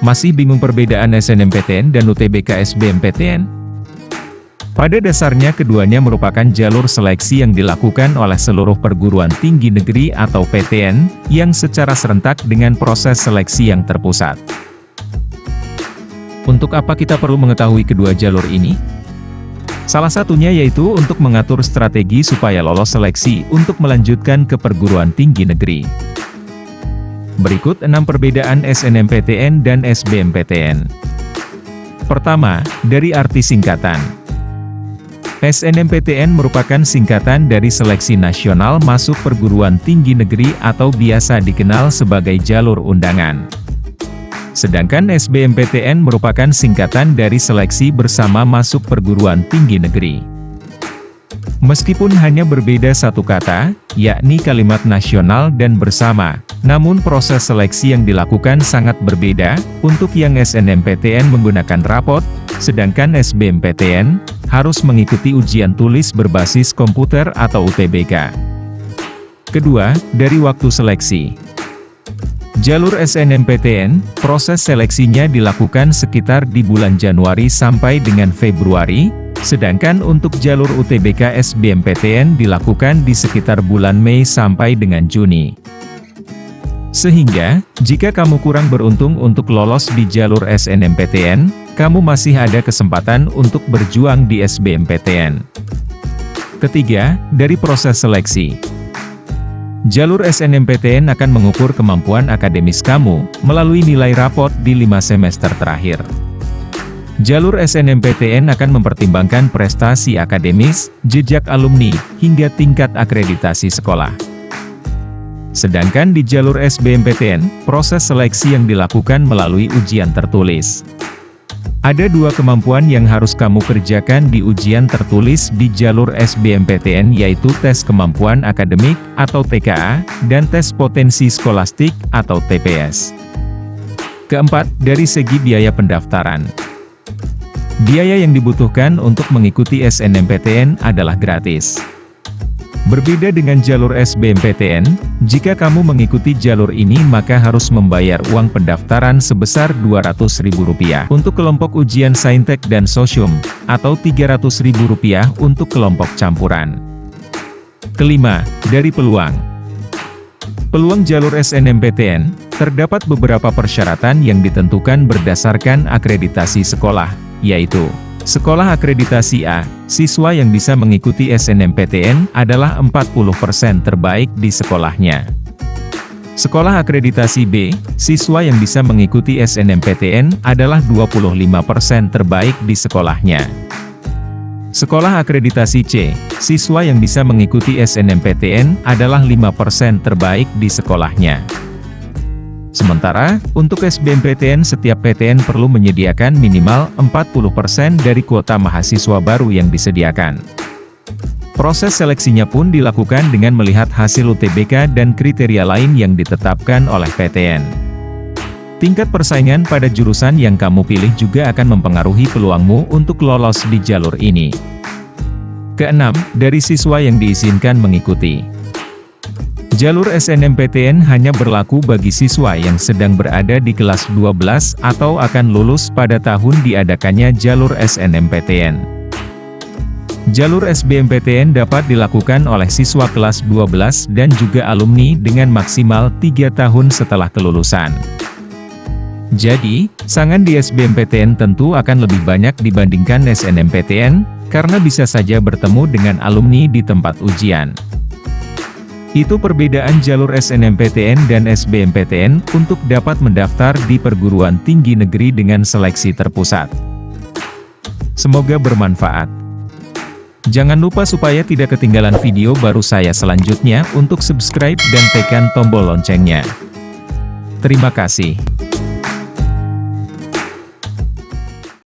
Masih bingung perbedaan SNMPTN dan UTBK SBMPTN? Pada dasarnya keduanya merupakan jalur seleksi yang dilakukan oleh seluruh perguruan tinggi negeri atau PTN, yang secara serentak dengan proses seleksi yang terpusat. Untuk apa kita perlu mengetahui kedua jalur ini? Salah satunya yaitu untuk mengatur strategi supaya lolos seleksi untuk melanjutkan ke perguruan tinggi negeri. Berikut 6 perbedaan SNMPTN dan SBMPTN. Pertama, dari arti singkatan. SNMPTN merupakan singkatan dari Seleksi Nasional Masuk Perguruan Tinggi Negeri atau biasa dikenal sebagai jalur undangan. Sedangkan SBMPTN merupakan singkatan dari Seleksi Bersama Masuk Perguruan Tinggi Negeri. Meskipun hanya berbeda satu kata, yakni kalimat nasional dan bersama, namun proses seleksi yang dilakukan sangat berbeda. Untuk yang SNMPTN menggunakan rapot, sedangkan SBMPTN harus mengikuti ujian tulis berbasis komputer atau UTBK. Kedua, dari waktu seleksi. Jalur SNMPTN, proses seleksinya dilakukan sekitar di bulan Januari sampai dengan Februari, sedangkan untuk jalur UTBK SBMPTN dilakukan di sekitar bulan Mei sampai dengan Juni. Sehingga, jika kamu kurang beruntung untuk lolos di jalur SNMPTN, kamu masih ada kesempatan untuk berjuang di SBMPTN. Ketiga, dari proses seleksi. Jalur SNMPTN akan mengukur kemampuan akademis kamu, melalui nilai rapot di 5 semester terakhir. Jalur SNMPTN akan mempertimbangkan prestasi akademis, jejak alumni, hingga tingkat akreditasi sekolah. Sedangkan di jalur SBMPTN, proses seleksi yang dilakukan melalui ujian tertulis. Ada 2 kemampuan yang harus kamu kerjakan di ujian tertulis di jalur SBMPTN, yaitu tes kemampuan akademik atau TKA, dan tes potensi skolastik atau TPS. Keempat, dari segi biaya pendaftaran. Biaya yang dibutuhkan untuk mengikuti SNMPTN adalah gratis. Berbeda dengan jalur SBMPTN, jika kamu mengikuti jalur ini maka harus membayar uang pendaftaran sebesar Rp200.000 untuk kelompok ujian Saintek dan Sosium, atau Rp300.000 untuk kelompok campuran. Kelima, dari peluang. Peluang jalur SNMPTN, terdapat beberapa persyaratan yang ditentukan berdasarkan akreditasi sekolah, yaitu sekolah akreditasi A, siswa yang bisa mengikuti SNMPTN adalah 40% terbaik di sekolahnya. Sekolah akreditasi B, siswa yang bisa mengikuti SNMPTN adalah 25% terbaik di sekolahnya. Sekolah akreditasi C, siswa yang bisa mengikuti SNMPTN adalah 5% terbaik di sekolahnya. Sementara, untuk SBMPTN setiap PTN perlu menyediakan minimal 40% dari kuota mahasiswa baru yang disediakan. Proses seleksinya pun dilakukan dengan melihat hasil UTBK dan kriteria lain yang ditetapkan oleh PTN. Tingkat persaingan pada jurusan yang kamu pilih juga akan mempengaruhi peluangmu untuk lolos di jalur ini. Keenam, dari siswa yang diizinkan mengikuti. Jalur SNMPTN hanya berlaku bagi siswa yang sedang berada di kelas 12 atau akan lulus pada tahun diadakannya jalur SNMPTN. Jalur SBMPTN dapat dilakukan oleh siswa kelas 12 dan juga alumni dengan maksimal 3 tahun setelah kelulusan. Jadi, saingan di SBMPTN tentu akan lebih banyak dibandingkan SNMPTN, karena bisa saja bertemu dengan alumni di tempat ujian. Itu perbedaan jalur SNMPTN dan SBMPTN untuk dapat mendaftar di perguruan tinggi negeri dengan seleksi terpusat. Semoga bermanfaat. Jangan lupa supaya tidak ketinggalan video baru saya selanjutnya untuk subscribe dan tekan tombol loncengnya. Terima kasih.